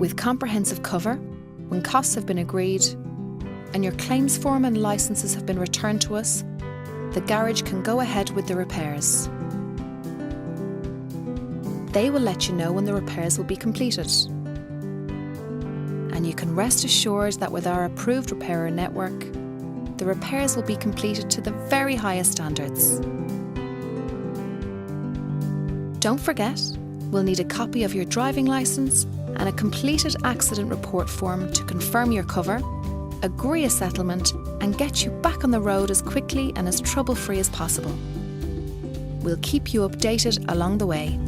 With comprehensive cover, when costs have been agreed and your claims form and licences have been returned to us, the garage can go ahead with the repairs. They will let you know when the repairs will be completed. And you can rest assured that with our approved repairer network, the repairs will be completed to the very highest standards. Don't forget, we'll need a copy of your driving licence and a completed accident report form to confirm your cover, agree a settlement and get you back on the road as quickly and as trouble-free as possible. We'll keep you updated along the way.